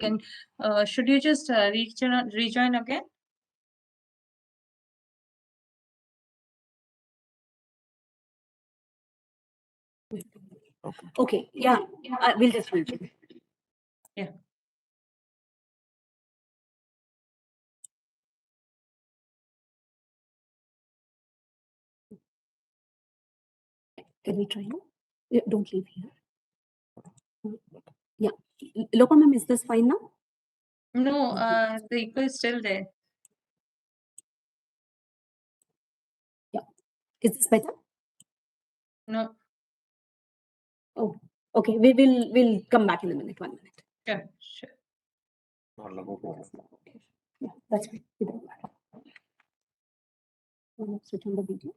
Can should you just rejoin again? Okay. Yeah. We'll just rejoin. Yeah. Can we try now? Yeah, don't leave here. Yeah. Lopa ma'am, is this fine now? No, the echo is still there. Is this better? No. Oh, okay. We'll come back in a minute. 1 minute. Sure. Yeah, that's fine. Switch on the video.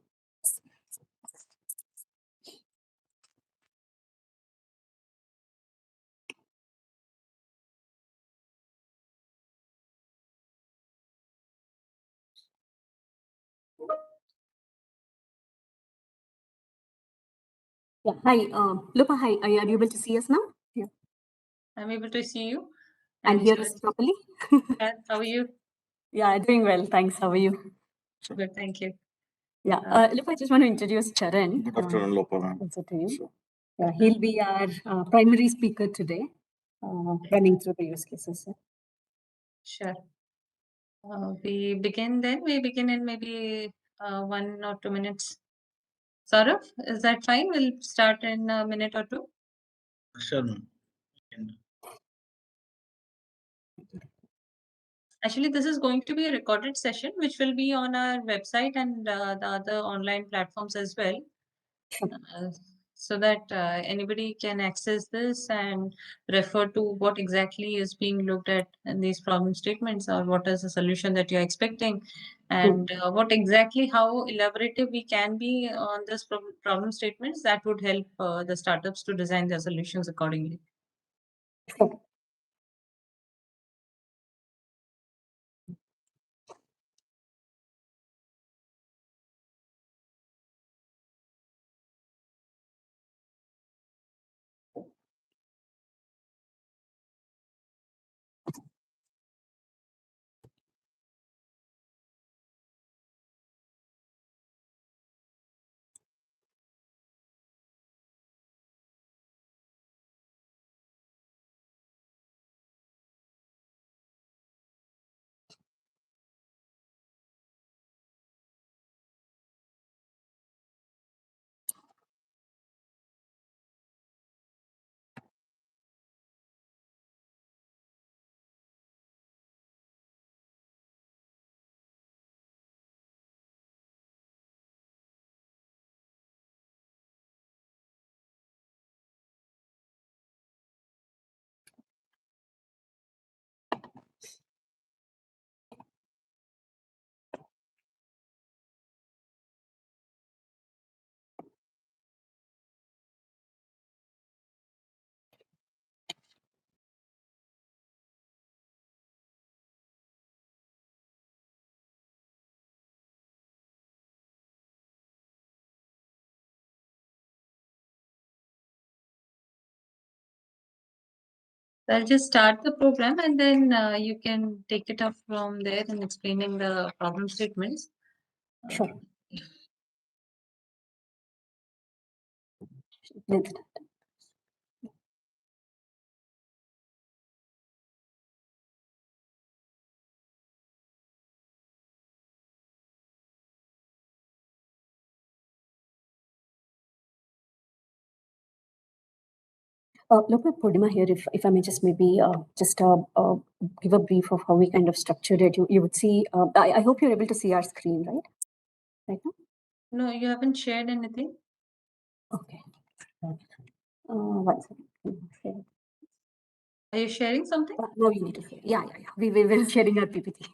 Yeah. Hi, Lupa. Hi. Are you able to see us now? Yeah. I'm able to see you. And hear us properly? How are you? Yeah, doing well. Thanks. How are you? Good, thank you. Yeah. Lupa, I just want to introduce Charan. Good afternoon, Lopa. Also to you. Yeah, he'll be our primary speaker today, running through the use cases. Sure. We begin in maybe 1 or 2 minutes. Saurav, is that fine? We'll start in a minute or two. Sure. Actually, this is going to be a recorded session, which will be on our website and the other online platforms as well. So that anybody can access this and refer to what exactly is being looked at in these problem statements, or what is the solution that you're expecting, and what exactly, how elaborative we can be on this problem statements. That would help the startups to design their solutions accordingly. I'll just start the program, and then you can take it up from there in explaining the problem statements. Sure. Look, Purnima here, if I may just maybe give a brief of how we kind of structured it. You would see, I hope you're able to see our screen, right? Right now? No, you haven't shared anything. Okay. 1 second. Are you sharing something? No, you need to share. Yeah. We will sharing our PPT.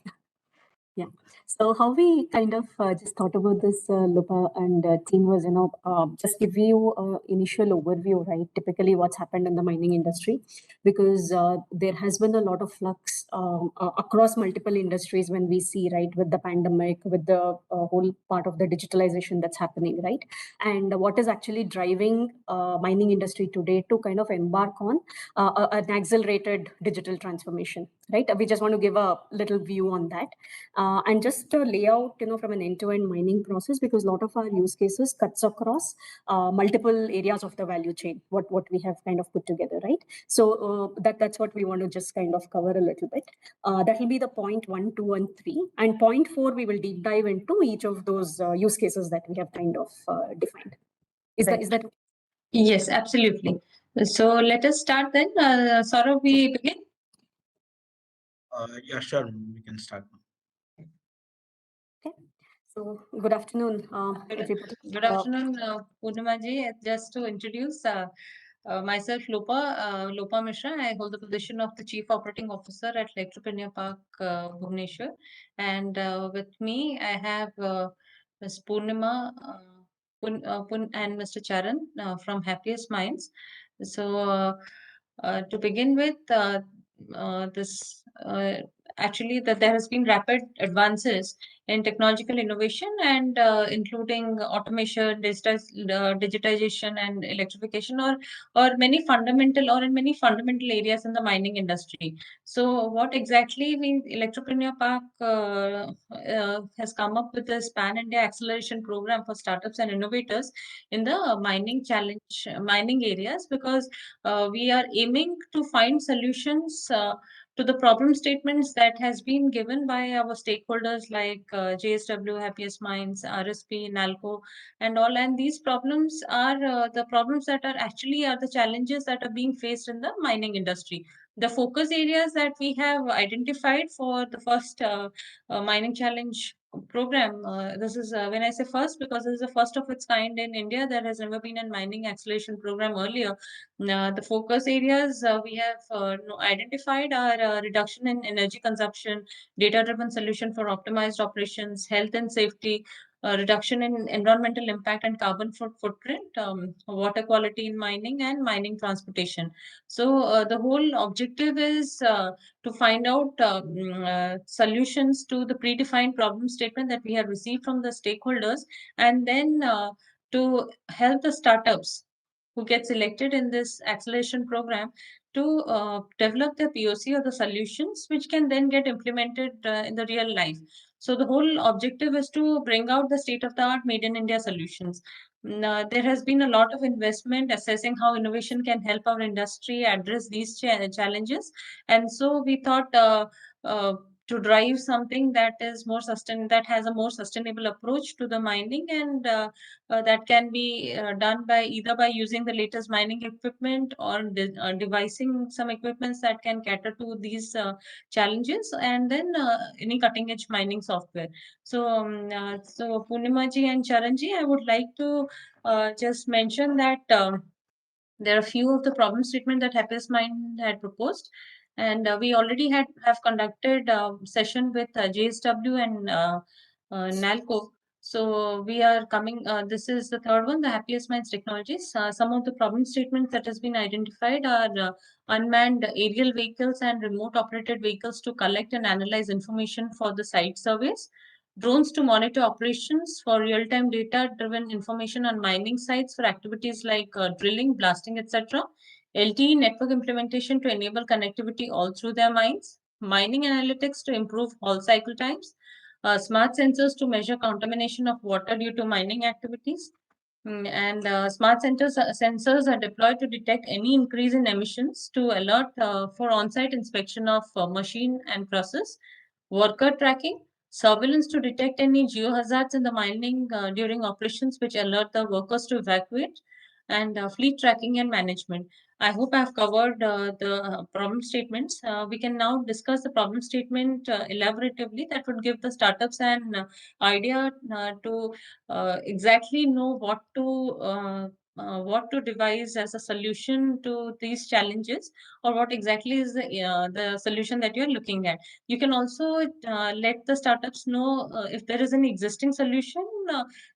Yeah. So how we kind of just thought about this, Lupa and team was, just give you initial overview, right? Typically, what's happened in the mining industry, because there has been a lot of flux across multiple industries when we see, right, with the pandemic, with the whole part of the digitalization that's happening, right? And what is actually driving mining industry today to kind of embark on an accelerated digital transformation, right? We just want to give a little view on that and just lay out, from an end-to-end mining process, because a lot of our use cases cuts across multiple areas of the value chain, what we have kind of put together, right? So that's what we want to just kind of cover a little bit. That will be the point 1, 2, and 3. And point 4, we will deep dive into each of those use cases that we have kind of defined. Is that Yes, absolutely. So let us start then. Saurav, we begin. Yeah, sure. We can start now. okay? So good afternoon, Good, everybody. good afternoon, Purnima ji. Just to introduce myself, Lopa Mishra. I hold the position of the Chief Operating Officer at Electropreneur Park, Bhubaneswar. And with me, I have Ms. Purnima and Mr. Charan from Happiest Minds. So, to begin with, this actually that there has been rapid advances in technological innovation and including automation, digitization, and electrification, or many fundamental or in many fundamental areas in the mining industry. So, what exactly we Electropreneur Park has come up with this Pan India Acceleration Program for startups and innovators in the mining areas, because we are aiming to find solutions to the problem statements that has been given by our stakeholders like JSW, Happiest Minds, RSP, NALCO, and all. And these problems are the problems that are actually are the challenges that are being faced in the mining industry. The focus areas that we have identified for the first mining challenge program. This is when I say first, because this is the first of its kind in India. There has never been a mining acceleration program earlier. The focus areas we have identified are reduction in energy consumption, data-driven solution for optimized operations, health and safety, reduction in environmental impact and carbon footprint, water quality in mining, and mining transportation. So the whole objective is to find out solutions to the predefined problem statement that we have received from the stakeholders, and then to help the startups who get selected in this acceleration program to develop the POC or the solutions, which can then get implemented in the real life. So the whole objective is to bring out the state of the art made in India solutions. There has been a lot of investment assessing how innovation can help our industry address these challenges, and so we thought uh, to drive something that is that has a more sustainable approach to the mining, and that can be done by either by using the latest mining equipment or devising some equipments that can cater to these challenges, and then any cutting edge mining software. So Purnima ji and Charan ji, I would like to just mention that there are a few of the problem statement that Happiest Mind had proposed, and we already have conducted a session with JSW and NALCO. So we are coming. This is the third one, the Happiest Minds Technologies. Some of the problem statements that has been identified are unmanned aerial vehicles and remote operated vehicles to collect and analyze information for the site surveys, drones to monitor operations for real-time data-driven information on mining sites for activities like drilling, blasting, etc. LTE network implementation to enable connectivity all through their mines. Mining analytics to improve haul cycle times. Smart sensors to measure contamination of water due to mining activities. And smart sensors are deployed to detect any increase in emissions to alert for on-site inspection of machine and process. Worker tracking, surveillance to detect any geohazards in the mining during operations, which alert the workers to evacuate, and fleet tracking and management. I hope I've covered the problem statements. We can now discuss the problem statement elaboratively. That would give the startups an idea to exactly know what to what to devise as a solution to these challenges, or what exactly is the solution that you're looking at. You can also let the startups know if there is an existing solution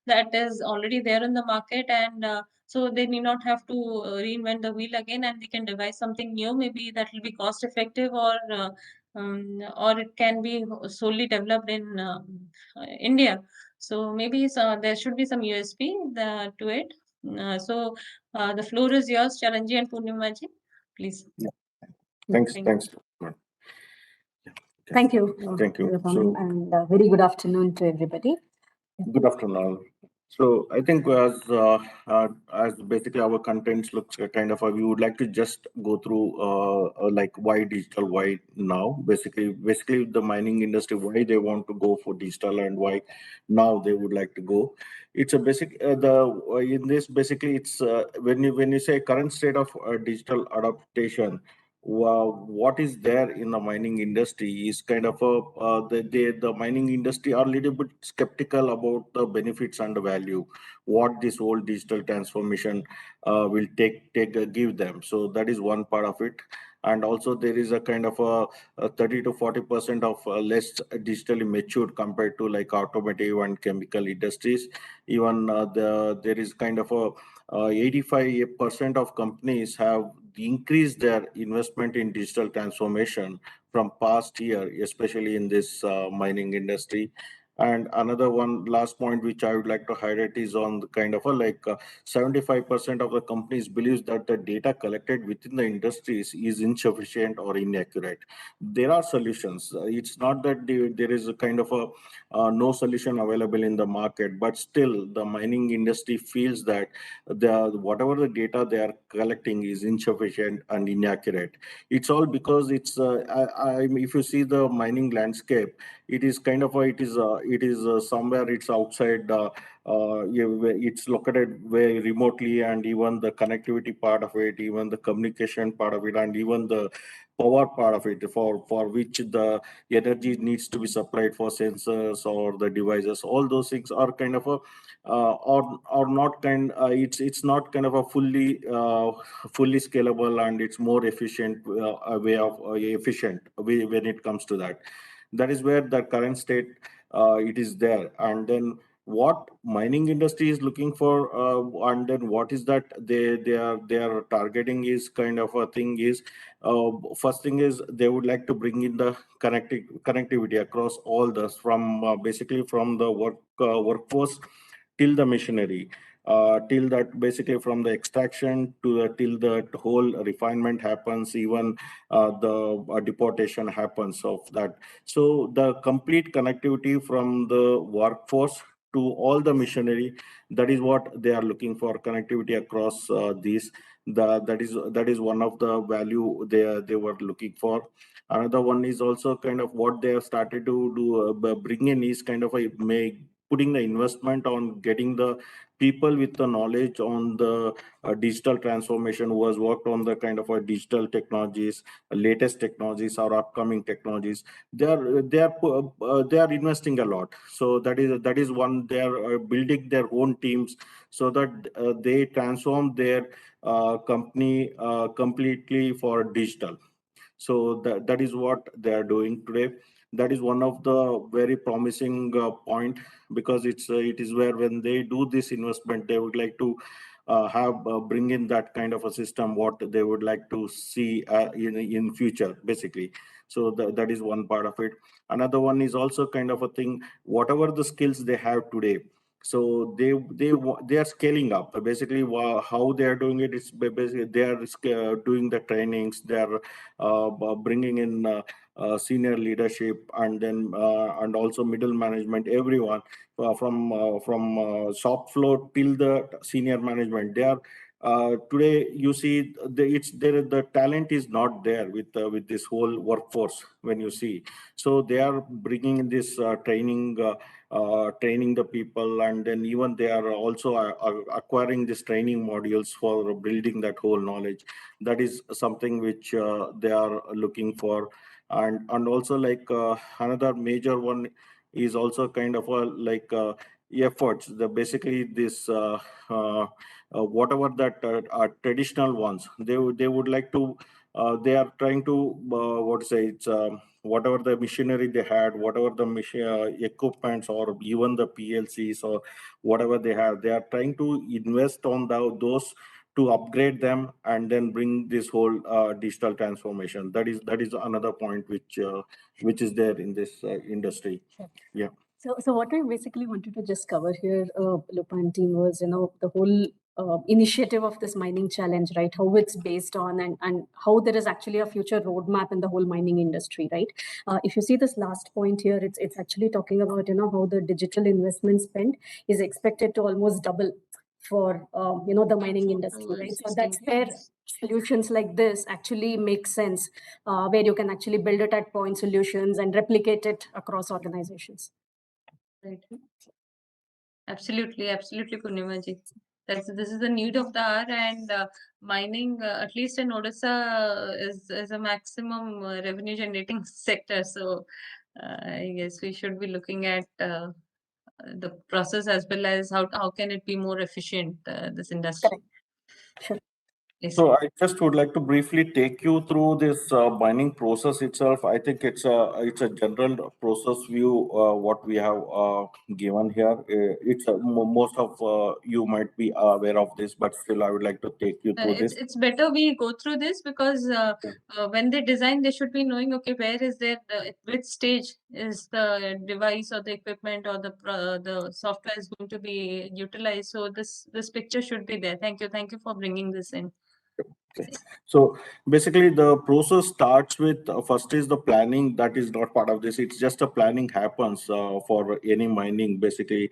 that is already there in the market, and so they need not have to reinvent the wheel again, and they can devise something new, maybe that will be cost effective, or it can be solely developed in India. So maybe there should be some USP to it. The floor is yours, Charanji and Purnima ji. Please. Yeah. Thanks. Thank Thanks. Yeah. Okay. Thank you, Thank you. Nirupam, So, and very good afternoon to everybody. good afternoon. So I think as basically our contents looks kind of we would like to just go through like why digital, why now. Basically the mining industry, why they want to go for digital and why now they would like to go. It's a basic the in this basically it's when you say current state of digital adaptation. What is there in the mining industry is kind of a the mining industry are a little bit skeptical about the benefits and the value what this whole digital transformation will give them. So that is one part of it. And also there is a kind of a 30 to 40% of less digitally matured compared to like automotive and chemical industries. Even there is kind of a 85% of companies have increased their investment in digital transformation from past year, especially in this mining industry. And another one last point which I would like to highlight is on the kind of a 75% of the companies believes that the data collected within the industries is insufficient or inaccurate. There are solutions. It's not that there is a kind of a no solution available in the market, but still the mining industry feels that whatever the data they are collecting is insufficient and inaccurate. It's all because it's if you see the mining landscape, it is kind of somewhere it's outside. It's located very remotely, and even the connectivity part of it, even the communication part of it, and even the power part of it for which the energy needs to be supplied for sensors or the devices. All those things are kind of a or not kind it's not kind of a fully scalable, and it's more efficient way of efficient way when it comes to that. That is where the current state it is there. And then what mining industry is looking for, and then what is that they are targeting is kind of a thing is first thing is they would like to bring in the connectivity across all this from basically from the workforce till the machinery, till that basically from the extraction to till the whole refinement happens, even the deportation happens of that. So the complete connectivity from the workforce to all the machinery, that is what they are looking for, connectivity across these. That is one of the value they were looking for. Another one is also kind of what they have started to do bring in is kind of a make putting the investment on getting the people with the knowledge on the digital transformation who has worked on the kind of a digital technologies, latest technologies or upcoming technologies. They are investing a lot. So that is one. They are building their own teams so that they transform their company completely for digital. So that is what they are doing today. That is one of the very promising point, because it is where when they do this investment, they would like to have bring in that kind of a system what they would like to see in future basically. So that is one part of it. Another one is also kind of a thing, whatever the skills they have today, so they are scaling up basically. How they are doing it is basically they are doing the trainings, they are bringing in senior leadership, and then and also middle management, everyone from shop floor till the senior management. They are today you see the talent is not there with this whole workforce when you see. So they are bringing in this training the people, and then even they are also acquiring these training modules for building that whole knowledge. That is something which they are looking for. And also like another major one is also kind of a like efforts, the basically this whatever that are traditional ones, they would like to they are trying to what to say, it's whatever the machinery they had, whatever the equipments, or even the PLCs or whatever they have, they are trying to invest on those to upgrade them and then bring this whole digital transformation. That is another point which is there in this industry. Sure. Yeah. So what I basically wanted to just cover here, Lupa and team, was, the whole initiative of this mining challenge, right? How it's based on, and how there is actually a future roadmap in the whole mining industry, right? If you see this last point here, it's actually talking about, how the digital investment spend is expected to almost double for, the mining industry, right? So that's where solutions like this actually make sense, where you can actually build it at point solutions and replicate it across organizations. Right. Absolutely, Purnima ji. This is the need of the hour, and mining, at least in Odisha, is a maximum revenue generating sector. So I guess we should be looking at the process as well as how can it be more efficient, this industry. Correct. Sure. Yes. So I just would like to briefly take you through this mining process itself. I think it's a general process view what we have given here. It's most of you might be aware of this, but still I would like to take you through this. It's better we go through this, because when they design, they should be knowing, okay, where is their at which stage is the device or the equipment or the software is going to be utilized. So this picture should be there. Thank you for bringing this in. Okay. So basically the process starts with first is the planning. That is not part of this. It's just a planning happens for any mining. Basically,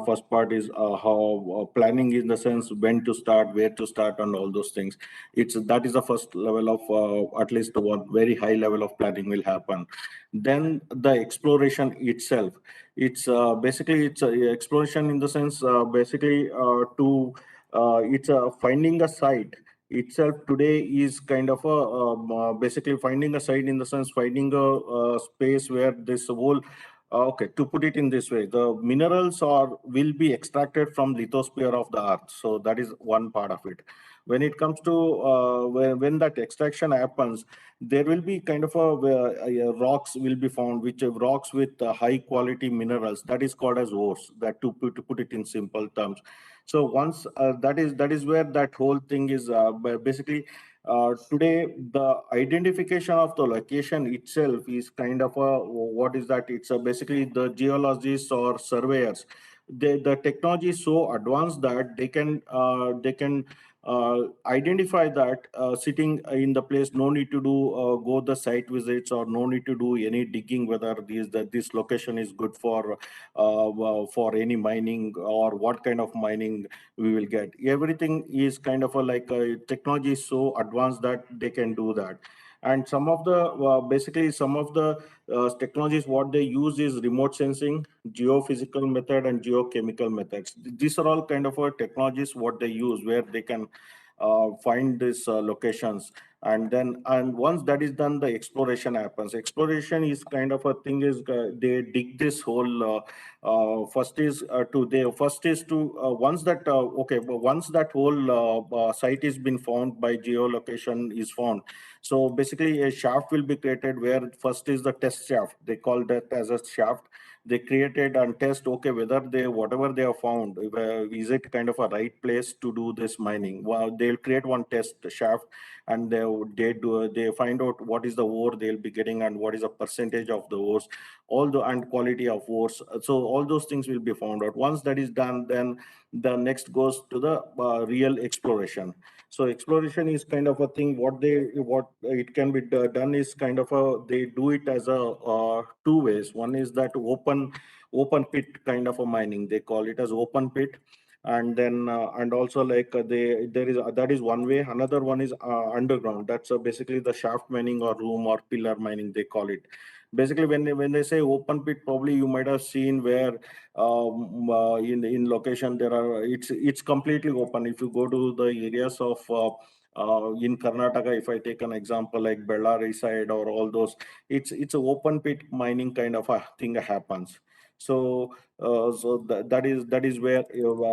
first part is how planning in the sense when to start, where to start, and all those things. That is the first level of at least one very high level of planning will happen. Then the exploration itself. It's basically it's exploration in the sense basically to it's finding a site itself today is kind of a basically finding a site in the sense finding a space where this whole okay, to put it in this way, the minerals are will be extracted from lithosphere of the earth. So that is one part of it. When it comes to when that extraction happens, there will be kind of rocks will be found, which are rocks with high quality minerals. That is called as ores. That to put it in simple terms. So once that is where that whole thing is basically today the identification of the location itself is kind of a what is that? It's basically the geologists or surveyors. The technology is so advanced that they can identify that sitting in the place. No need to do go the site visits or no need to do any digging whether this location is good for any mining or what kind of mining we will get. Everything is kind of technology is so advanced that they can do that. And some of the basically some of the technologies what they use is remote sensing, geophysical method, and geochemical methods. These are all kind of technologies what they use where they can find these locations. And once that is done, the exploration happens. Exploration is kind of a thing is they dig this whole first is to once that okay, but once that whole site is been found by geolocation is found. So basically a shaft will be created where first is the test shaft. They call that as a shaft. They created and test, okay, whether they whatever they have found, is it kind of a right place to do this mining. Well, they'll create one test shaft, and they find out what is the ore they'll be getting and what is the percentage of the ores, all the and quality of ores. So all those things will be found out. Once that is done, then the next goes to the real exploration. So exploration is kind of a thing. What it can be done is kind of a they do it as a two ways. One is that open pit kind of a mining. They call it as open pit. And then and also they there is that is one way. Another one is underground. That's basically the shaft mining or room or pillar mining they call it. Basically when they say open pit, probably you might have seen where in location there are it's completely open. If you go to the areas of in Karnataka, if I take an example like Bellary side or all those, it's an open pit mining kind of a thing happens. So that is where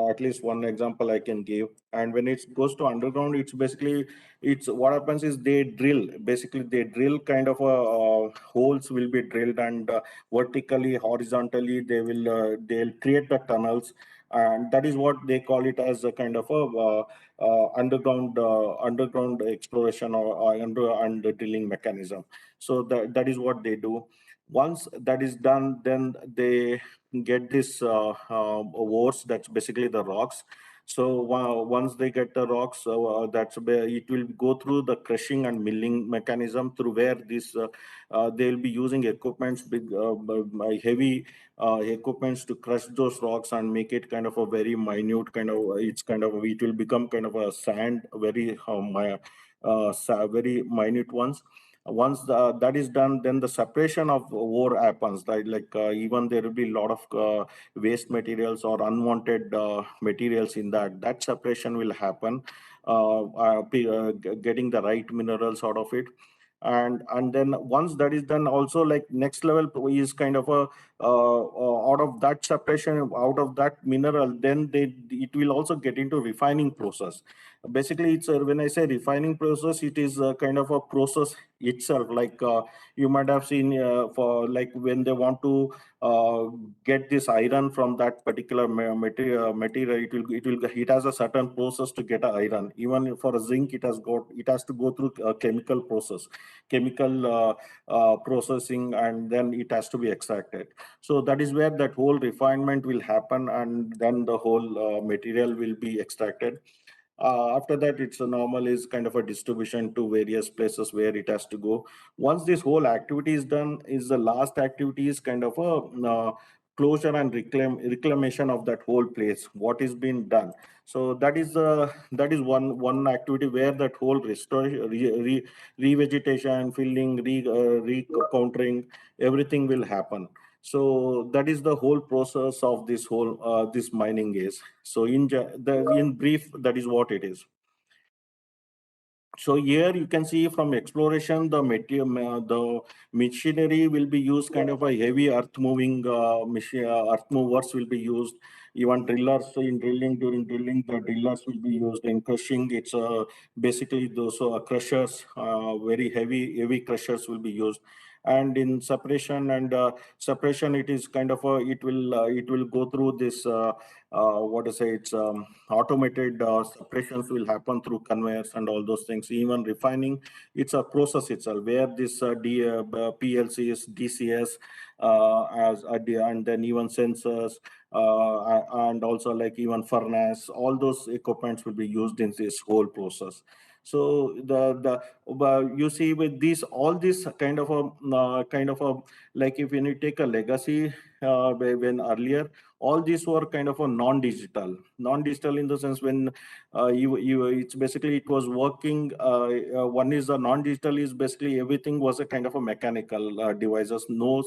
at least one example I can give. And when it goes to underground, it's basically, it's what happens is they drill, basically they drill kind of a holes will be drilled, and vertically, horizontally, they'll create the tunnels, and that is what they call it as a kind of a underground exploration, or under drilling mechanism. So that is what they do. Once that is done, then they get this ores, that's basically the rocks. So once they get the rocks, that's where it will go through the crushing and milling mechanism, through where this they'll be using equipments, big heavy equipments, to crush those rocks and make it kind of a very minute kind of, it will become kind of a sand, very very minute ones. Once that is done, then the separation of ore happens, right? Like even there will be a lot of waste materials or unwanted materials in that separation will happen, getting the right minerals out of it. And then once that is done, also, like, next level is kind of a out of that separation, out of that mineral, then it will also get into refining process. Basically, it's when I say refining process, it is kind of a process itself. Like you might have seen, for like when they want to uh, get this iron from that particular material, it has a certain process to get a iron. Even for a zinc, it has to go through a chemical process, chemical processing, and then it has to be extracted. So that is where that whole refinement will happen, and then the whole material will be extracted. After that, it's a normal is kind of a distribution to various places where it has to go. Once this whole activity is done, is the last activity is kind of a closure and reclamation of that whole place, what is being done. So that is one activity where that whole restoration, revegetation, filling, countering, everything will happen. So that is the whole process of this whole this mining is. So in brief, that is what it is. So here you can see from exploration, the material, the machinery will be used, kind of a heavy earth moving machine, earth movers will be used. Even drillers, in drilling, during drilling, the drillers will be used. In crushing, it's basically those crushers, very heavy crushers will be used. And in separation separation, it is kind of a, it will go through this what to say, it's automated separations will happen through conveyors and all those things. Even refining, it's a process itself, where this PLCs, DCS, and then even sensors, and also like even furnace, all those equipments will be used in this whole process. So you see, with these, all this kind of a, like, if when you take a legacy, when earlier, all these were kind of a non-digital in the sense, when it's basically, it was working. One is a non-digital, is basically everything was a kind of a mechanical devices. No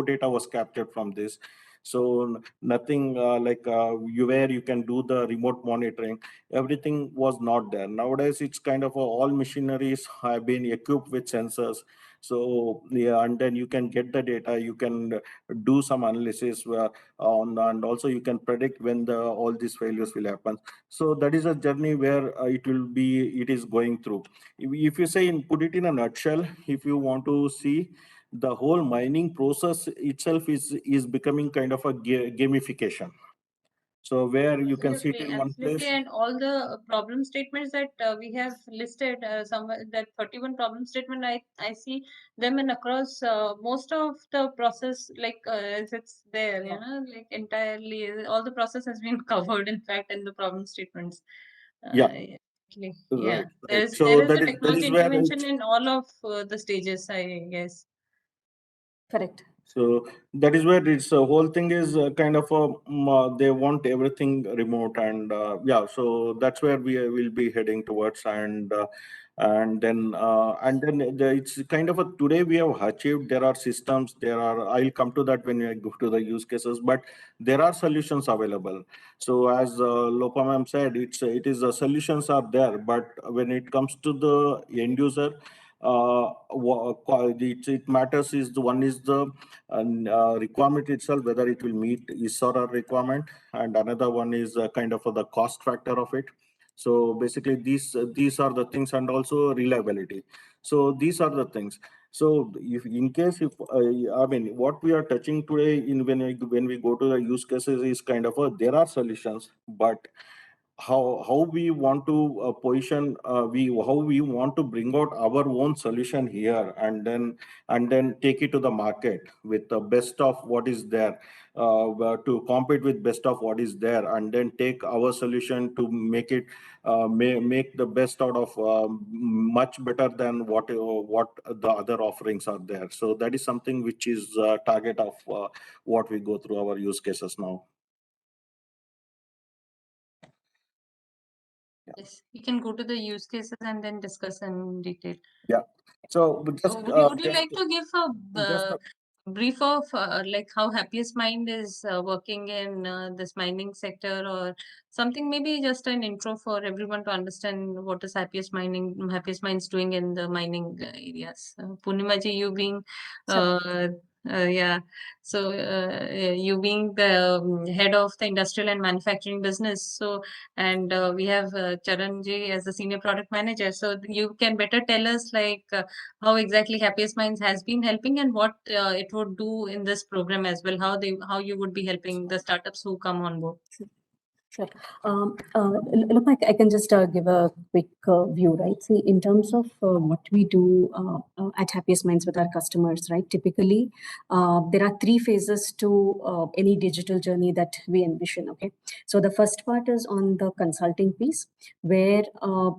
data was captured from this. So nothing like where you can do the remote monitoring, everything was not there. Nowadays, it's kind of all machineries have been equipped with sensors. So yeah, and then you can get the data, you can do some analysis and also you can predict when all these failures will happen. So that is a journey where it is going through. If you say, put it in a nutshell, if you want to see, the whole mining process itself is becoming kind of a gamification. So where you can sit Absolutely, in one absolutely. place. And all the problem statements that we have listed, somewhere that 31 problem statement, I see them in across most of the process, like as it's there, like entirely all the process has been covered, in fact, in the problem statements. Yeah, Exactly. Yeah, right, there right. is So there is a that technology is where intervention in all of the stages, I guess. Correct. so that is where it's the whole thing is kind of a they want everything remote, and yeah, so that's where we will be heading towards. And then it's kind of a, today we have achieved, there are systems, I'll come to that when I go to the use cases, but there are solutions available. So as Lopa ma'am said, it is solutions are there, but when it comes to the end user, it matters is the one is the requirement itself, whether it will meet is or a requirement, and another one is kind of the cost factor of it. So basically these are the things, and also reliability. So these are the things. So if in case if I mean what we are touching today in when we go to the use cases is kind of there are solutions, but how we want to position we how we want to bring out our own solution here, and then take it to the market with the best of what is there, to compete with best of what is there, and then take our solution to make it make the best out of much better than what the other offerings are there. So that is something which is target of what we go through our use cases now. Yes, we can go to the use cases and then discuss in detail. Yeah. So just Would you like to give just a brief of like how Happiest Mind is working in this mining sector, or something, maybe just an intro for everyone to understand what is Happiest Minds doing in the mining areas. Purnima ji, you being Sure. yeah, so you being the head of the industrial and manufacturing business, so and we have Charan ji as the senior product manager, so you can better tell us like how exactly Happiest Minds has been helping, and what it would do in this program as well, how you would be helping the startups who come on board. Sure. Look, I can just give a quick view, right? See, in terms of what we do at Happiest Minds with our customers, right? Typically, there are three phases to any digital journey that we envision, okay? So the first part is on the consulting piece, where, a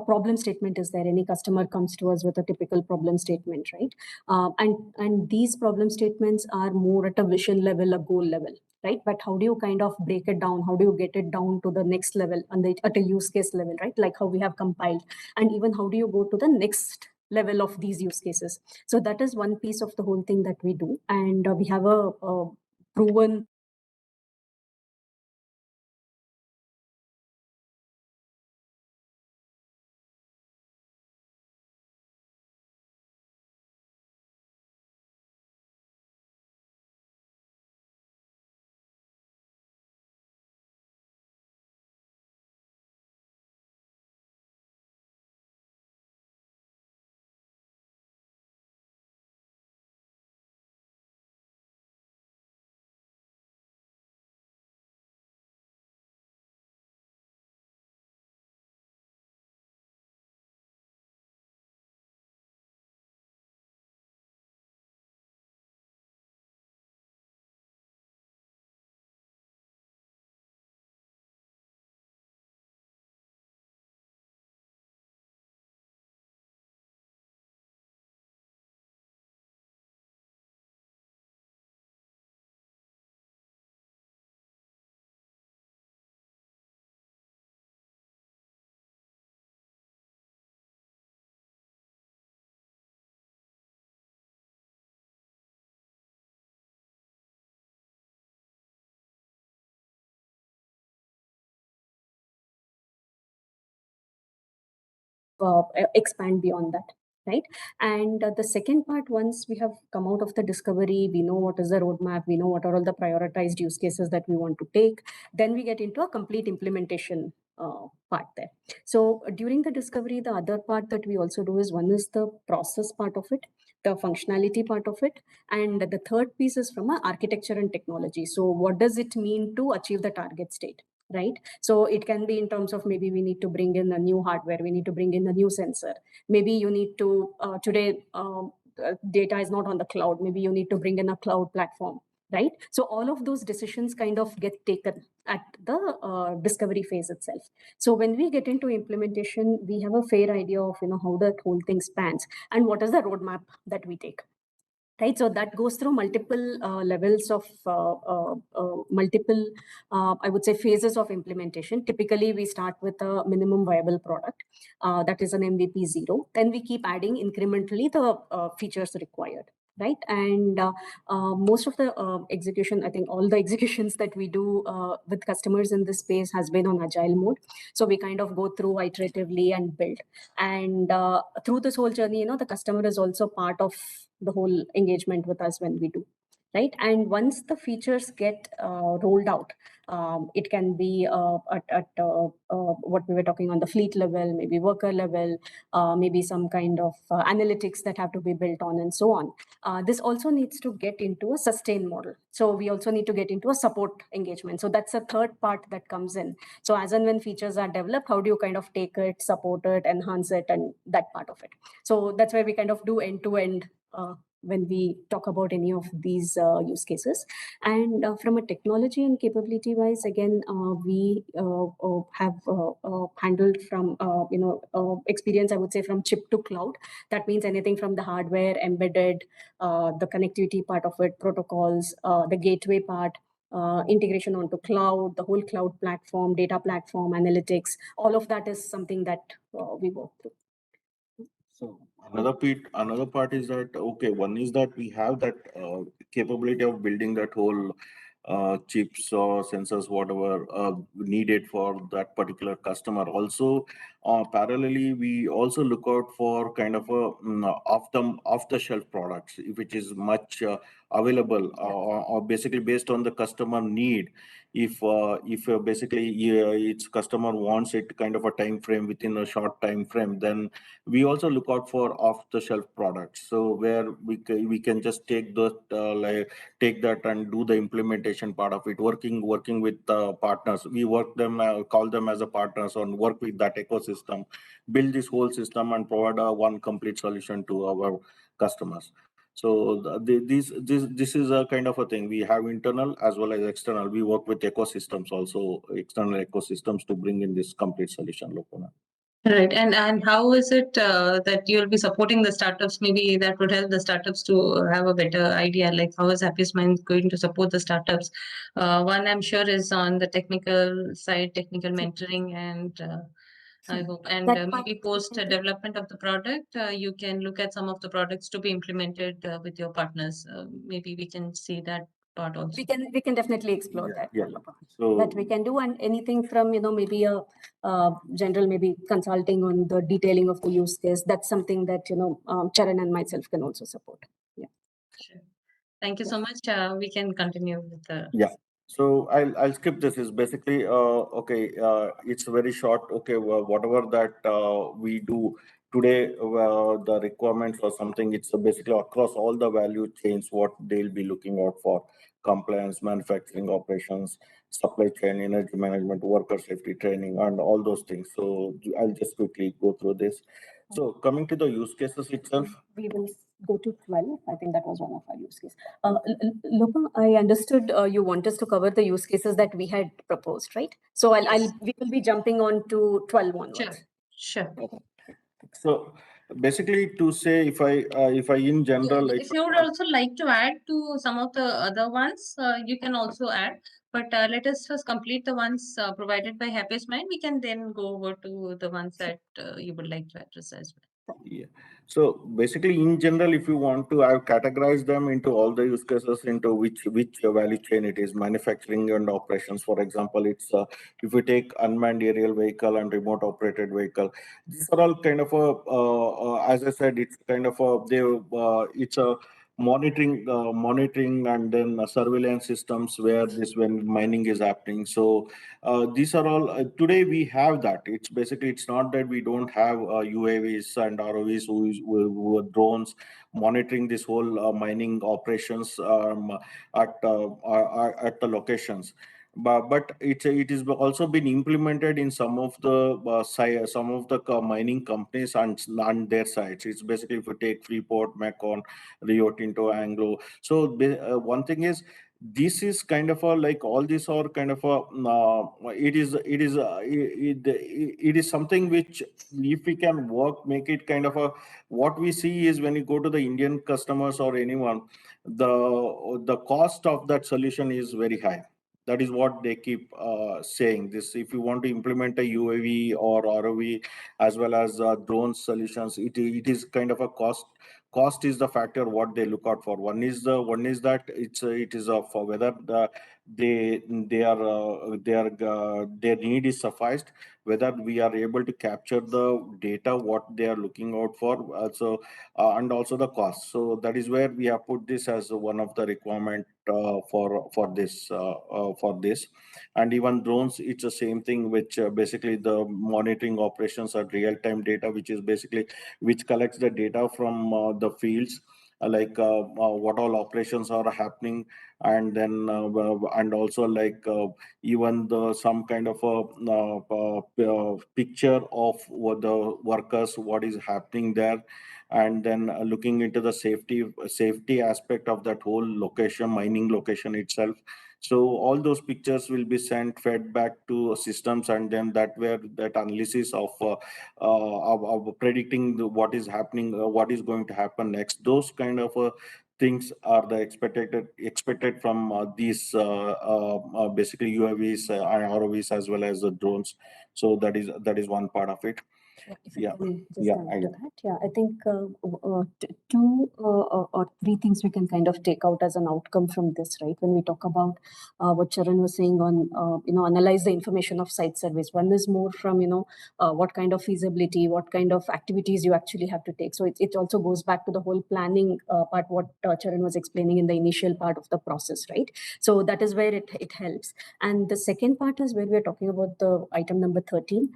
problem statement is there. Any customer comes to us with a typical problem statement, right? And these problem statements are more at a vision level, a goal level, right? But how do you kind of break it down? How do you get it down to the next level at a use case level, right? Like how we have compiled, and even how do you go to the next level of these use cases? So that is one piece of the whole thing that we do, and we have a proven expand beyond that, right? And the second part, once we have come out of the discovery, we know what is the roadmap, we know what are all the prioritized use cases that we want to take, then we get into a complete implementation part there. So during the discovery, the other part that we also do is, one is the process part of it, the functionality part of it, and the third piece is from a architecture and technology. So what does it mean to achieve the target state, right? So it can be in terms of, maybe we need to bring in a new hardware, we need to bring in a new sensor, maybe you need to today data is not on the cloud, maybe you need to bring in a cloud platform, right? So all of those decisions kind of get taken at the discovery phase itself. So when we get into implementation, we have a fair idea of how that whole thing spans and what is the roadmap that we take, right? So that goes through multiple levels of multiple I would say phases of implementation. Typically we start with a minimum viable product, that is an MVP 0, then we keep adding incrementally the features required, right? And most of the execution, I think all the executions that we do with customers in this space has been on agile mode. So we kind of go through iteratively and build. And through this whole journey, the customer is also part of the whole engagement with us when we do. Right. And once the features get rolled out, it can be at what we were talking on the fleet level, maybe worker level, maybe some kind of analytics that have to be built on and so on. This also needs to get into a sustain model. So we also need to get into a support engagement. So that's a third part that comes in. So as and when features are developed, how do you kind of take it, support it, enhance it, and that part of it. So that's where we kind of do end to end when we talk about any of these use cases. And from a technology and capability wise, again, we have handled from experience, I would say, from chip to cloud. That means anything from the hardware, embedded, the connectivity part of it, protocols, the gateway part, integration onto cloud, the whole cloud platform, data platform, analytics, all of that is something that we work through. So another part is that, okay, one is that we have that capability of building that whole chips or sensors, whatever needed for that particular customer. Also, parallelly, we also look out for kind of a off the shelf products, which is much available, or basically based on the customer need. If basically its customer wants it kind of a time frame within a short time frame, then we also look out for off the shelf products, so where we can just take take that and do the implementation part of it, working with partners. We work them, call them as a partners, and work with that ecosystem, build this whole system and provide a one complete solution to our customers. So this is a kind of a thing. We have internal as well as external. We work with ecosystems also, external ecosystems, to bring in this complete solution, Lopana. Right. And how is it that you'll be supporting the startups? Maybe that would help the startups to have a better idea, like how is Happiest Minds going to support the startups? One, I'm sure, is on the technical side, technical mentoring, and I hope, and That part maybe post development of the product, you can look at some of the products to be implemented with your partners. Maybe we can see that part also. we can definitely explore that. Yeah. That we can do, and anything from maybe a general, maybe consulting on the detailing of the use case. That's something that Charan and myself can also support. Yeah. Sure. Thank you so much. We can continue with the. Yeah. So I'll skip this. Is basically okay. It's very short. Okay, well, whatever that we do today, the requirements or something. It's basically across all the value chains. What they'll be looking out for: compliance, manufacturing operations, supply chain, energy management, worker safety training, and all those things. So I'll just quickly go through this. So coming to the use cases itself, We will go to 12. I think that was one of our use cases. Lopa, I understood you want us to cover the use cases that we had proposed, right? So we will be jumping on to 12 onwards. Sure. so basically to say, if I in general, If you would also like to add to some of the other ones, you can also add. But let us first complete the ones provided by Happiest Mind. We can then go over to the ones that you would like to address as well. Yeah. So basically, in general, if you want to, I've categorized them into all the use cases into which value chain it is: manufacturing and operations. For example, it's if we take unmanned aerial vehicle and remote operated vehicle, these are all kind of a as I said, it's kind of a it's a monitoring and then surveillance systems where this when mining is happening. So these are all today we have that. It's basically, it's not that we don't have UAVs and ROVs who are drones monitoring this whole mining operations at the locations. But it is also been implemented in some of the mining companies and their sites. It's basically, if you take Freeport, Macon, Rio Tinto, Anglo. So one thing is, this is kind of a, like, all these are kind of a it is something which, if we can make it kind of a, what we see is, when you go to the Indian customers or anyone, the cost of that solution is very high. That is what they keep saying. This, if you want to implement a UAV or ROV as well as drone solutions, it is kind of a cost is the factor what they look out for. One is that it is for whether their need is sufficed, whether we are able to capture the data what they are looking out for, and also the cost. So that is where we have put this as one of the requirement for this. And even drones, it's the same thing, which basically the monitoring operations are real-time data, which is basically which collects the data from the fields, what all operations are happening, and then and also even the some kind of a picture of what the workers, what is happening there, and then looking into the safety aspect of that whole location, mining location itself. So all those pictures will be sent fed back to systems, and then that analysis of predicting what is happening, what is going to happen next, those kind of things are the expected from these basically UAVs and ROVs as well as the drones. So that is one part of it. Yeah, if I Yeah. can just Yeah, add to that. Yeah, I think two or three things we can kind of take out as an outcome from this, right? When we talk about what Charan was saying on, analyze the information of site surveys. One is more from, what kind of feasibility, what kind of activities you actually have to take. So it also goes back to the whole planning part, what Charan was explaining in the initial part of the process, right? So that is where it helps. And the second part is where we're talking about the item number 13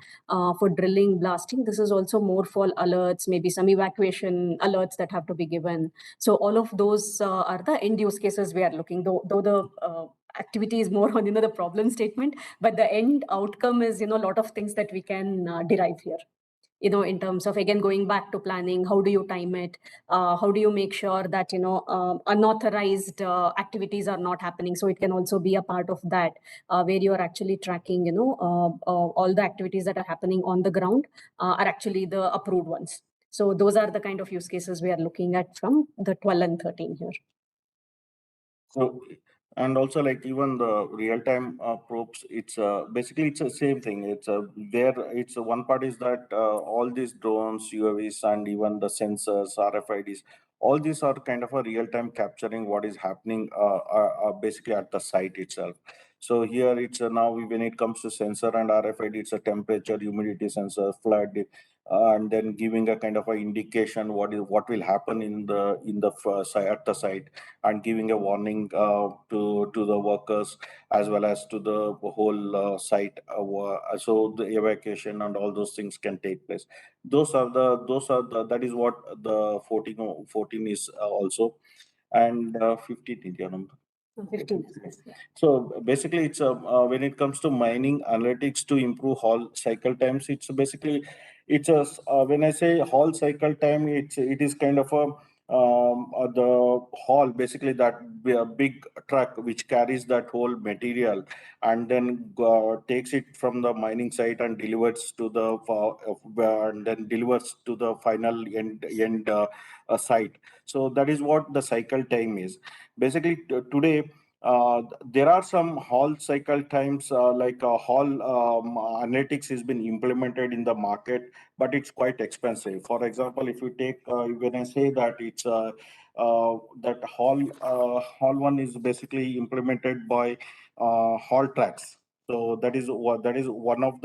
for drilling, blasting. This is also more for alerts, maybe some evacuation alerts that have to be given. So all of those are the end use cases we are looking, though the activity is more on, the problem statement, but the end outcome is, a lot of things that we can derive here. In terms of, again, going back to planning, how do you time it? How do you make sure that, unauthorized activities are not happening? So it can also be a part of that, where you are actually tracking, all the activities that are happening on the ground are actually the approved ones. So those are the kind of use cases we are looking at from the 12 and 13 here. So, and also like even the real-time probes, it's basically it's the same thing. It's one part is that all these drones, UAVs, and even the sensors, RFIDs, all these are kind of a real-time capturing what is happening basically at the site itself. So here it's now when it comes to sensor and RFID, it's a temperature, humidity sensor, flood, and then giving a kind of a indication what will happen at the site, and giving a warning to the workers as well as to the whole site, so the evacuation and all those things can take place. That is what the 14 is also. And 15 India number. 15. Yeah. So basically, it's when it comes to mining analytics to improve haul cycle times, when I say haul cycle time, it is kind of the haul, basically that big truck which carries that whole material and then takes it from the mining site and delivers to the final end site. So that is what the cycle time is. Basically, today there are some haul cycle times, haul analytics has been implemented in the market, but it's quite expensive. For example, if you take, when I say that it's that haul one is basically implemented by haul tracks. So that is one of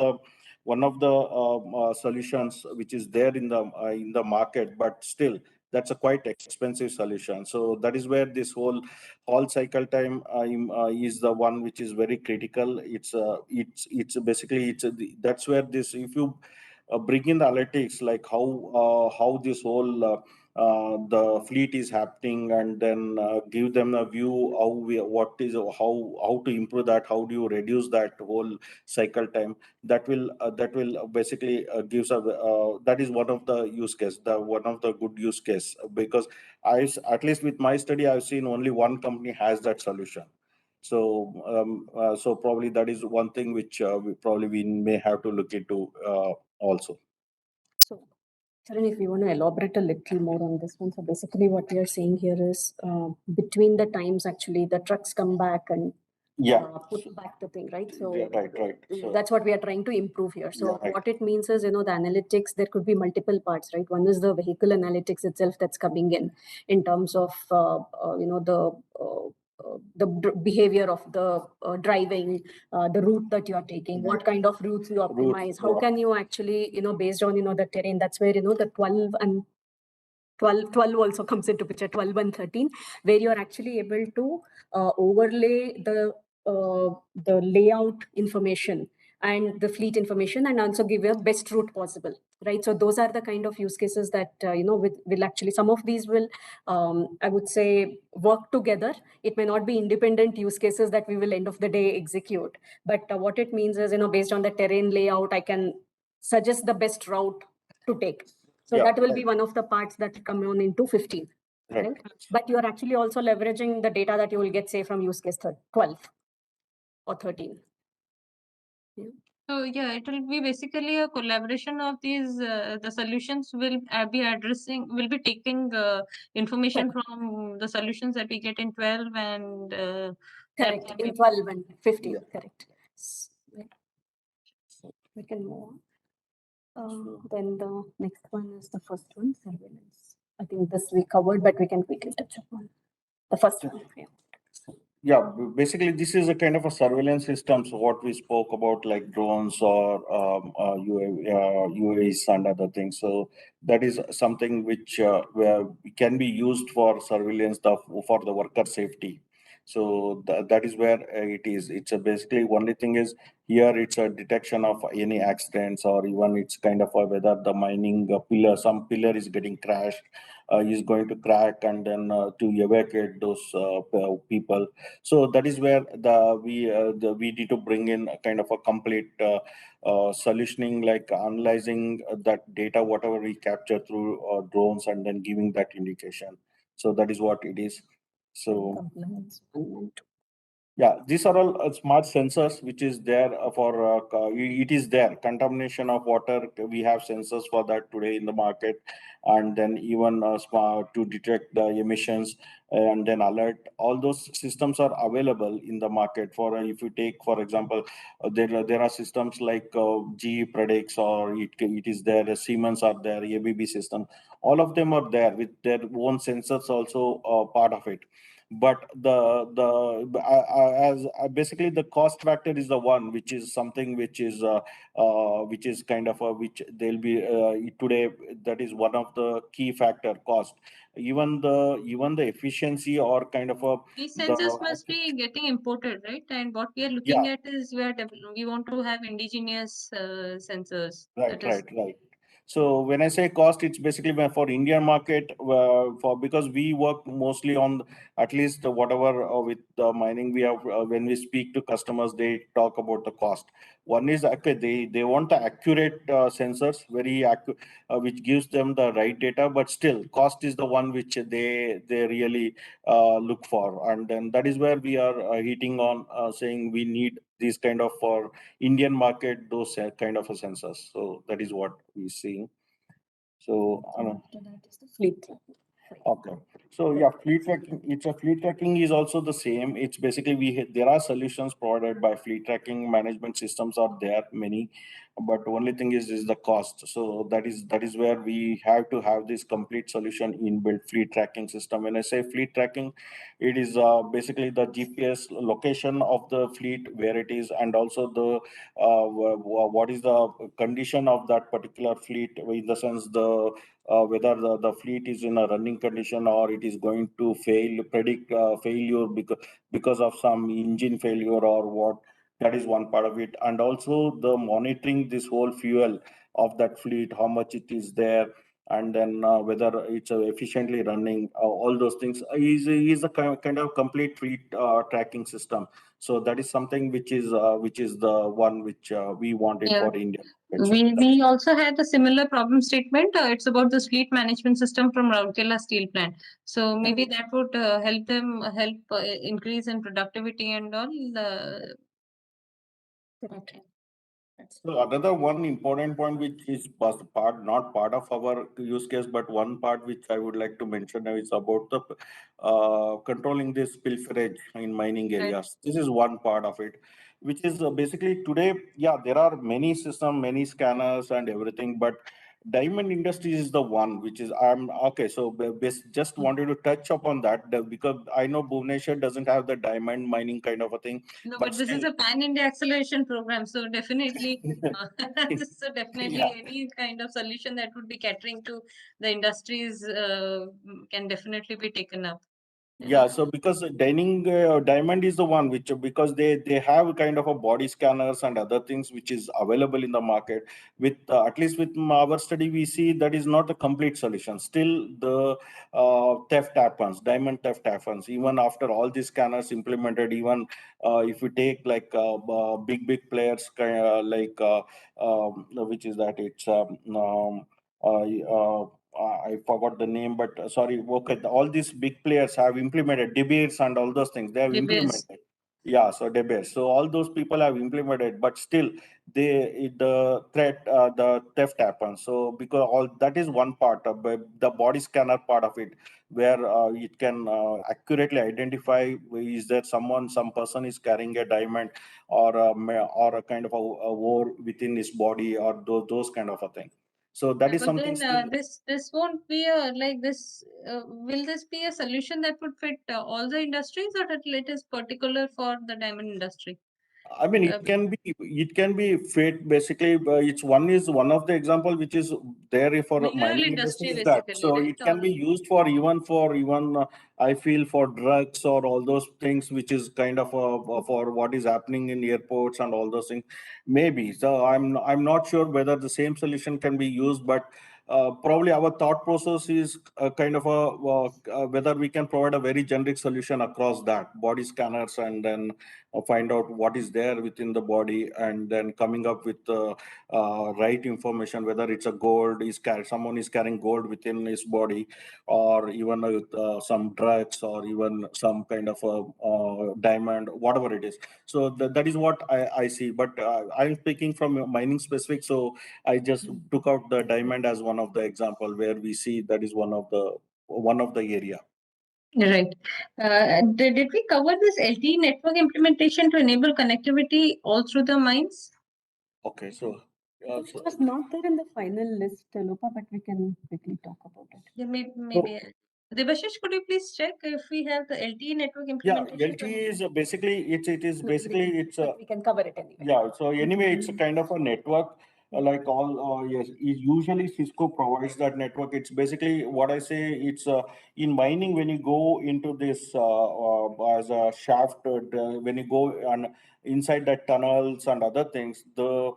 the solutions which is there in the market, but still that's a quite expensive solution. So that is where this whole cycle time is the one which is very critical. It's basically that's where this, if you bring in the analytics, like how this whole the fleet is happening, and then give them a view how to improve that, how do you reduce that whole cycle time, that will basically gives a that is one of the use case, the one of the good use case, because at least with my study, I've seen only one company has that solution. So probably that is one thing which we may have to look into also. So, Charan, if we want to elaborate a little more on this one, so basically what we are saying here is between the times actually the trucks come back and put back the thing, right? So Yeah, right. So that's what we are trying to improve here. So yeah, right. what it means is, the analytics, there could be multiple parts, right? One is the vehicle analytics itself that's coming in terms of, the behavior of the driving, the route that you are taking, what kind of routes you optimize, how can you actually, based on, the terrain, that's where, the 12 and 12 also comes into picture, 12 and 13, where you're actually able to overlay the layout information and the fleet information, and also give you a best route possible, right? So those are the kind of use cases that will actually, some of these will, I would say, work together. It may not be independent use cases that we will end of the day execute, but what it means is, based on the terrain layout, I can suggest the best route to take. So that will be one of the parts that come on into 15, right? But you are actually also leveraging the data that you will get, say, from use case 12 or 13. Yeah. So yeah, it will be basically a collaboration of these. The solutions will will be taking information from the solutions that we get in 12 and correct, in 12 and 15, yeah. Correct. So we can move on. Then the next one is the first one, surveillance. I think this we covered, but we can quickly touch upon the first one. Yeah, basically this is a kind of a surveillance system. So what we spoke about, like drones or UAVs and other things. So that is something which where can be used for surveillance for the worker safety. So that is where it is. It's basically only thing is here it's a detection of any accidents, or even it's kind of a whether the mining some pillar is getting crashed, is going to crack, and then to evacuate those people. So that is where we need to bring in a kind of a complete solutioning, like analyzing that data, whatever we capture through drones, and then giving that indication. So that is what it is. So yeah, these are all smart sensors which is there for it is there contamination of water. We have sensors for that today in the market, and then even smart to detect the emissions and then alert. All those systems are available in the market. For if you take for example, there are systems like GE predicts, or it is there. Siemens are there, ABB system. All of them are there with their own sensors also part of it. But as basically the cost factor is the one which is something which is kind of a which they'll be today, that is one of the key factor, cost. Even the efficiency or kind of a these sensors must be getting imported, right? And what we are looking at is we want to have indigenous sensors. Right. So when I say cost, it's basically for Indian market, for because we work mostly on at least whatever with the mining we have. When we speak to customers, they talk about the cost. One is okay, they want the accurate sensors, very accurate, which gives them the right data. But still, cost is the one which they really look for, and then that is where we are hitting on, saying we need these kind of for Indian market, those kind of a sensors. So that is what we're seeing. So after that is the fleet tracking. okay. So yeah, fleet tracking. Fleet tracking is also the same. It's basically there are solutions provided by fleet tracking management systems are there many, but only thing is the cost. So that is where we have to have this complete solution inbuilt fleet tracking system. When I say fleet tracking, it is basically the GPS location of the fleet, where it is, and also the what is the condition of that particular fleet, in the sense the whether the fleet is in a running condition, or it is going to predict failure because of some engine failure or what. That is one part of it. And also the monitoring this whole fuel of that fleet, how much it is there, and then whether it's efficiently running, all those things is a kind of complete fleet tracking system. So that is something which is the one which we wanted for India. We also had a similar problem statement. It's about the fleet management system from Rourkela steel plant. So maybe that would help them increase in productivity and all. Okay. So another one important point, which is not part of our use case, but one part which I would like to mention is about the controlling this pilferage in mining Right. areas. This is one part of it, which is basically today, yeah, there are many systems, many scanners and everything, but diamond industry is the one which is I'm okay. So just wanted to touch upon that because I know Bhubaneswar doesn't have the diamond mining kind of a thing, No, but but this still. is a pan-India acceleration program, so definitely, uh, so definitely Yeah. any kind of solution that would be catering to the industries can definitely be taken up. Yeah, so because diamond is the one which because they have kind of a body scanners and other things which is available in the market. With at least with our study, we see that is not a complete solution. Still, the theft happens, diamond theft happens even after all these scanners implemented. Even if you take like big players which is that it's I forgot the name, but sorry. Okay, all these big players have implemented debates and all those things. They have Debates. implemented. Yeah, so debates. So all those people have implemented, but still, the theft happens. So because all that is one part of the body scanner part of it, where it can accurately identify is there some person is carrying a diamond or a kind of a ore within his body or those kind of a thing. So that is But something then still. this won't be a like this. Will this be a solution that would fit all the industries, or that it is particular for the diamond industry? I mean, Uh, it can be fit basically. It's one of the example which is there for Mineral mining industry industry, is that. basically, So right? it can be used for even I feel for drugs or all those things which is kind of for what is happening in airports and all those things. Maybe so. I'm not sure whether the same solution can be used, but probably our thought process is kind of whether we can provide a very generic solution across that body scanners and then find out what is there within the body and then coming up with the right information, whether it's a gold someone is carrying gold within his body or even some drugs or even some kind of a diamond, whatever it is. So that is what I see, but I'm speaking from mining specific, so I just took out the diamond as one of the example where we see that is one of the area. Right. Did we cover this LTE network implementation to enable connectivity all through the mines? Okay, so It was not there in the final list, Lopa, but we can quickly talk about it. Yeah, so maybe. Devashish, could you please check if we have the LTE network yeah, implementation? LTE is basically it is No, basically it's a. but we can cover it anyway. Yeah, so anyway, it's a kind of a network, like all, yes, usually Cisco provides that network. It's basically what I say, it's in mining, when you go into this as a shaft, when you go on inside the tunnels and other things, the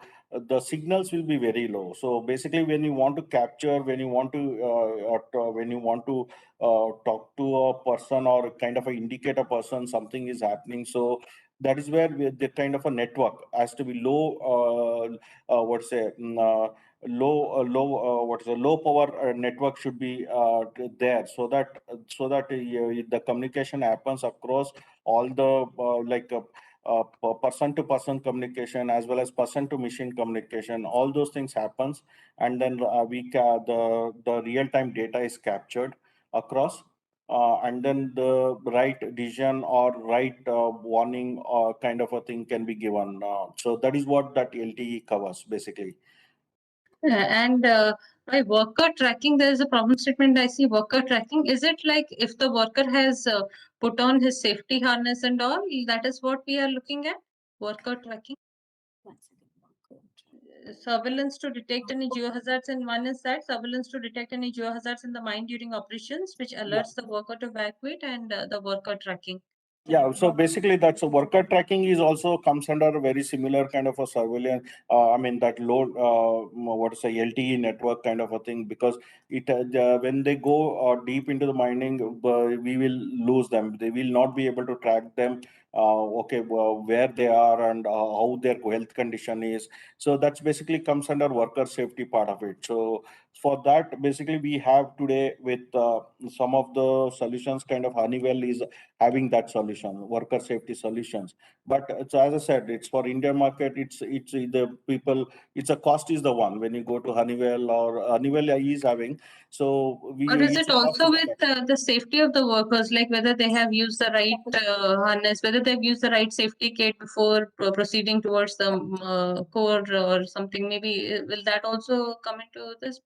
signals will be very low. So basically, when you want to capture, when you want to talk to a person or kind of indicate a person something is happening, so that is where the kind of a network has to be low, what's say low what is a low power network should be there, so that the communication happens across all the person to person communication as well as person to machine communication, all those things happens. And then the real time data is captured across, and then the right decision or right warning or kind of a thing can be given. So that is what that LTE covers basically. And by worker tracking, there is a problem statement I see. Worker tracking, is it like if the worker has put on his safety harness and all, that is what we are looking at? Worker tracking? One second. Surveillance to detect any geohazards, and one is that surveillance to detect any geohazards in the mine during operations, which Yeah. alerts the worker to evacuate, and the worker tracking. Yeah, so basically that's a worker tracking is also comes under a very similar kind of a surveillance. I mean that load, what is a LTE network kind of a thing, because when they go deep into the mining, we will lose them. They will not be able to track them okay, well, where they are and how their health condition is. So that's basically comes under worker safety part of it. So for that, basically we have today with some of the solutions, kind of Honeywell is having that solution, worker safety solutions. But so as I said, it's for Indian market. It's the people. It's a cost is the one when you go to Honeywell, or Honeywell is having. So we Or is it's it a cost also is with the safety of the workers, like whether they have used the right harness, whether they've used the right safety kit before proceeding towards the core or something? Maybe will that also come into this?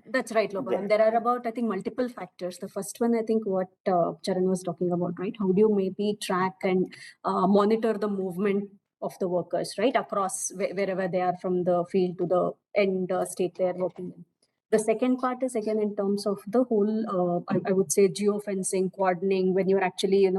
That's right, Lopa. And there are about, I think, multiple factors. The first one, I think, what Charan was talking about, right? How do you maybe track and monitor the movement of the workers, right, across wherever they are, from the field to the end state they are working in. The second part is again in terms of the whole, I would say, geofencing, cordoning, when you're actually,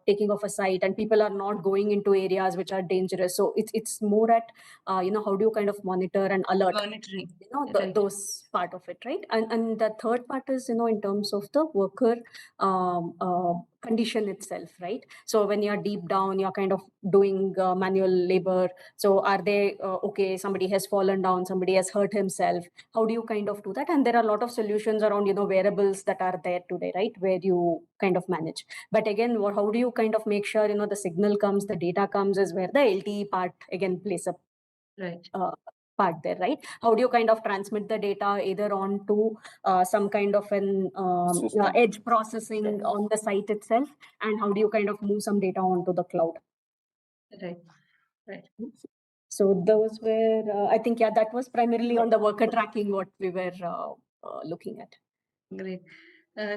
taking off a site and people are not going into areas which are dangerous. So it's more at, how do you kind of monitor and alert Monitoring. Right. those part of it, right? And the third part is, in terms of the worker condition itself, right? So when you're deep down, you're kind of doing manual labor. So are they okay? Somebody has fallen down, somebody has hurt himself. How do you kind of do that? And there are a lot of solutions around, wearables that are there today, right, where you kind of manage. But again, how do you kind of make sure, the signal comes, the data comes, is where the LTE part again plays a Right. part there, right? How do you kind of transmit the data either onto some kind of an System. edge processing on the site itself, and how do you kind of move some data onto the cloud? Right. Right. So those were, I think, yeah, that was primarily on the worker tracking what we were looking at. Great.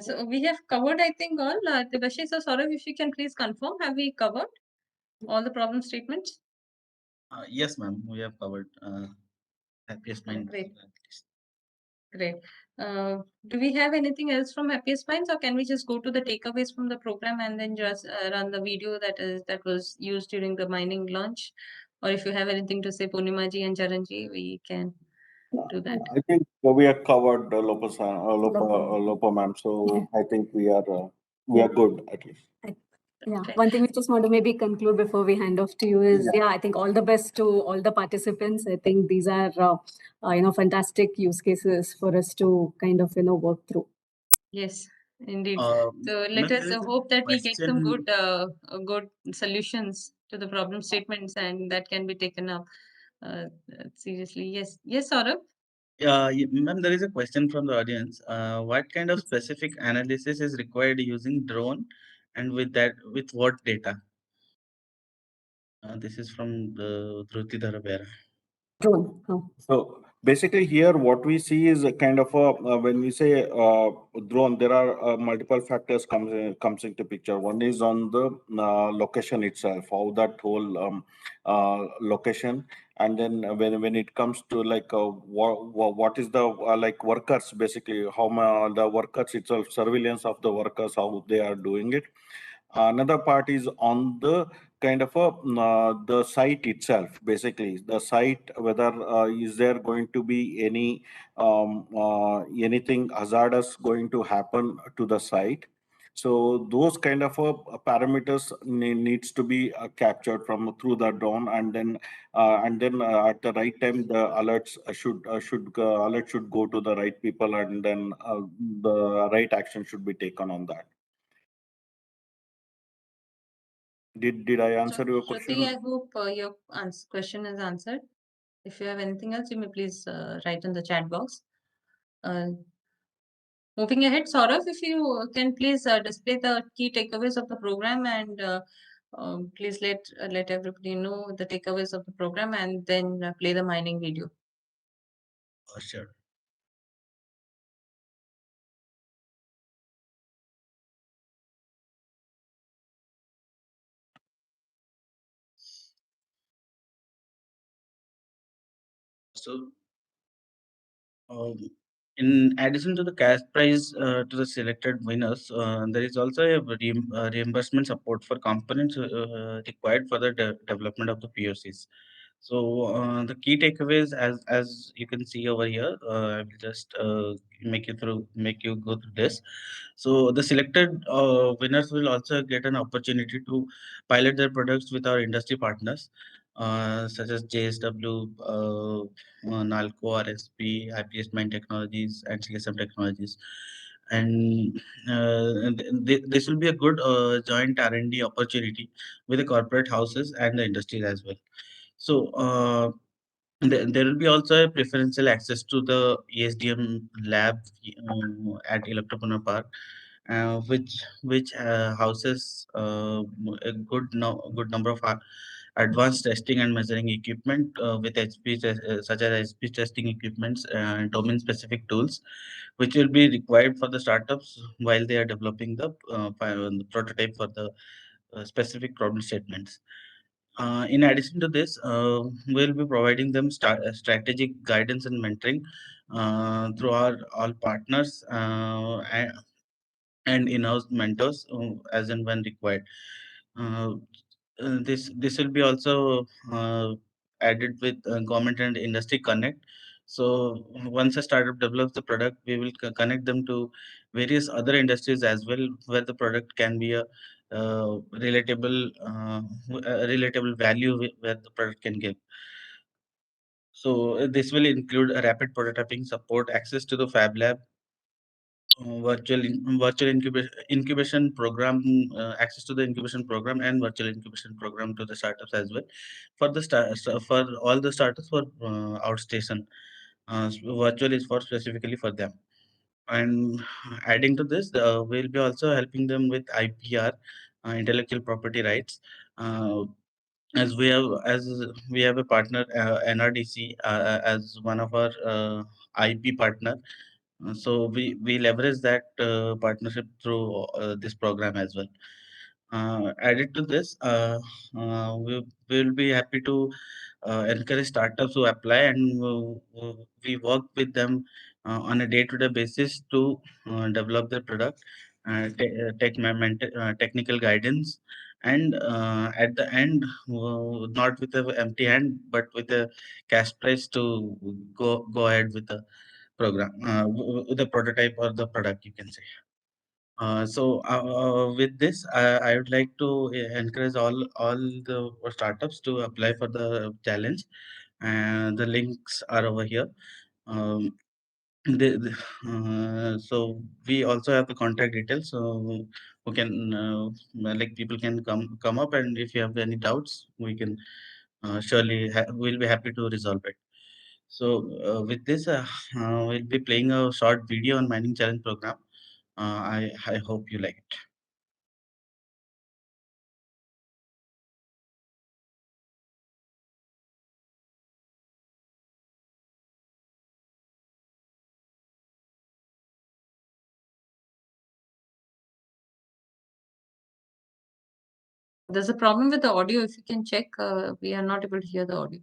So we have covered, I think, all. Debashi, so Saurav, if you can please confirm, have we covered all the problem statements? Yes, ma'am. We have covered happiest mind. Great. Great. Do we have anything else from Happiest Minds, or can we just go to the takeaways from the program and then just run the video that was used during the mining launch? Or if you have anything to say, Purnimaji and Charanji, we can do that. I think we are covered, Lopa ma'am. So I think we are good at least. Yeah, Right. one thing we just want to maybe conclude before we hand off to you is, I think all the best to all the participants. I think these are, fantastic use cases for us to kind of, work through. Yes, indeed. Um, So let ma'am, us there is a hope that we get some question. good solutions to the problem statements, and that can be taken up seriously. Yes, yes, Saurabh. Ma'am, there is a question from the audience. What kind of specific analysis is required using drone, and with what data? This is from the Dhruti Dharavera. Drone. Oh. So basically here what we see is a kind of a when we say drone, there are multiple factors comes into picture. One is on the location itself, how that whole location, and then when it comes to like what is the like workers, basically how the workers itself, surveillance of the workers, how they are doing it. Another part is on the kind of a the site itself, basically the site, whether is there going to be anything hazardous going to happen to the site. So those kind of parameters needs to be captured from through the drone, and then at the right time the alerts alert should go to the right people, and then the right action should be taken on that. Did I answer your Shruti, I question? hope your question is answered. If you have anything else, you may please write in the chat box. Uh, Moving ahead, Saurav, if you can please display the key takeaways of the program, and please let everybody know the takeaways of the program, and then play the mining video. Sure. So, um, in addition to the cash prize to the selected winners, there is also a reimbursement support for components required for the development of the POCs. So the key takeaways, as you can see over here, I will just make you go through this. So the selected winners will also get an opportunity to pilot their products with our industry partners, such as JSW, Nalco, RSP, Happiest Mind Technologies, and CSM Technologies. And this will be a good joint R&D opportunity with the corporate houses and the industries as well. So there will be also a preferential access to the ESDM lab at Electropreneur Park, which houses good number of advanced testing and measuring equipment with such as HP testing equipments and domain specific tools, which will be required for the startups while they are developing the prototype for the specific problem statements. In addition to this, we'll be providing them strategic guidance and mentoring through our all partners and in-house mentors as and when required. Uh, this will be also added with government and industry connect. So once a startup develops the product, we will connect them to various other industries as well, where the product can be a relatable value where the product can give. So this will include a rapid prototyping support, access to the fab lab, virtual incubation program, access to the incubation program, and virtual incubation program to the startups as well. For all the startups for outstation, virtual is for specifically for them. And adding to this, we'll be also helping them with IPR, intellectual property rights. As we have a partner, NRDC, as one of our IP partner. So we leverage that partnership through this program as well. Added to this, we will be happy to encourage startups to apply, and we work with them on a day-to-day basis to develop their product, technical guidance, and at the end, not with an empty hand, but with a cash prize to go ahead with the program, with the prototype or the product, you can say. With this, I would like to encourage all the startups to apply for the challenge, and the links are over here. Um, so we also have the contact details, so who can like people can come up, and if you have any doubts, we can surely we'll be happy to resolve it. So with this, we'll be playing a short video on mining challenge program. I hope you like it. There's a problem with the audio. If you can check, we are not able to hear the audio.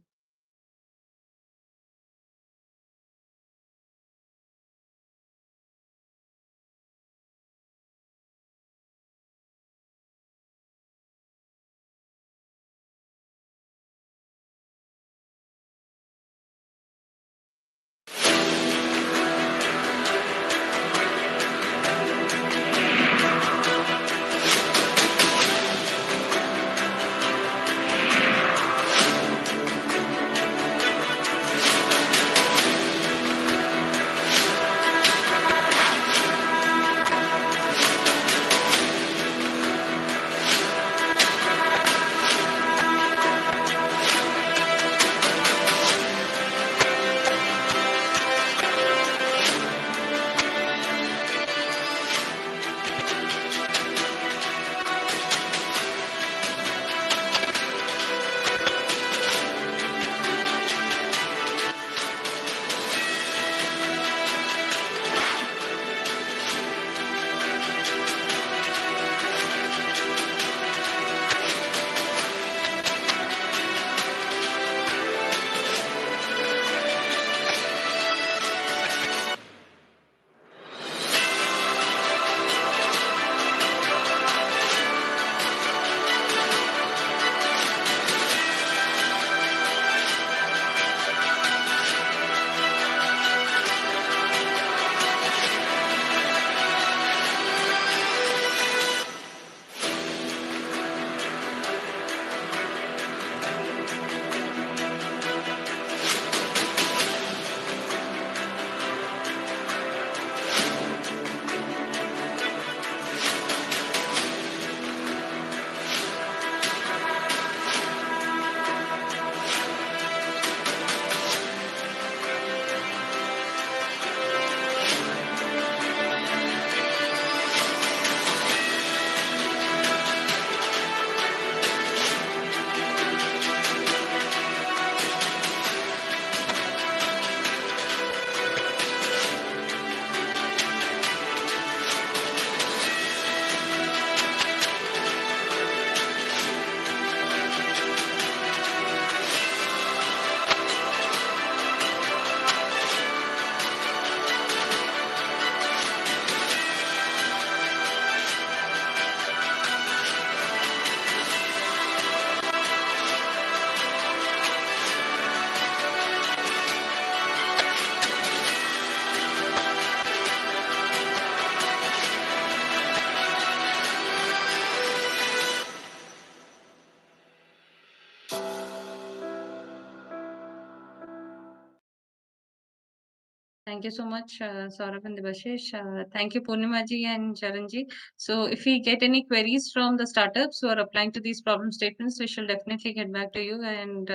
Thank you so much, Saurabh and Debashish. Thank you, Purnimaji and Charanji. So if we get any queries from the startups who are applying to these problem statements, we shall definitely get back to you, and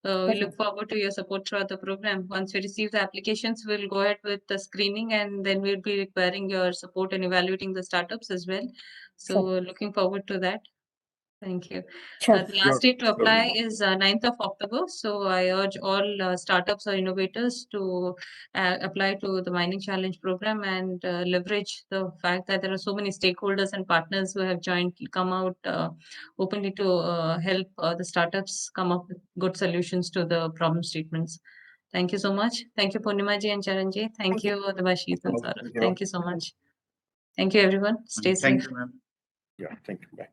we look forward to your support throughout the program. Once we receive the applications, we'll go ahead with the screening, and then we'll be requiring your support in evaluating the startups as well. So Sure. looking forward to that. Thank you. Sure. The last date to Sure. apply is 9th of October. So I urge all startups or innovators to apply to the Mining Challenge program and leverage the fact that there are so many stakeholders and partners who have come out openly to help the startups come up with good solutions to the problem statements. Thank you so much. Thank you, Purnimaji and Charanji. Thank you, Debashis and Saurabh. Thank you. Thank you so much. Thank you, everyone. Stay Thank safe. you, ma'am. Yeah, thank you. Bye.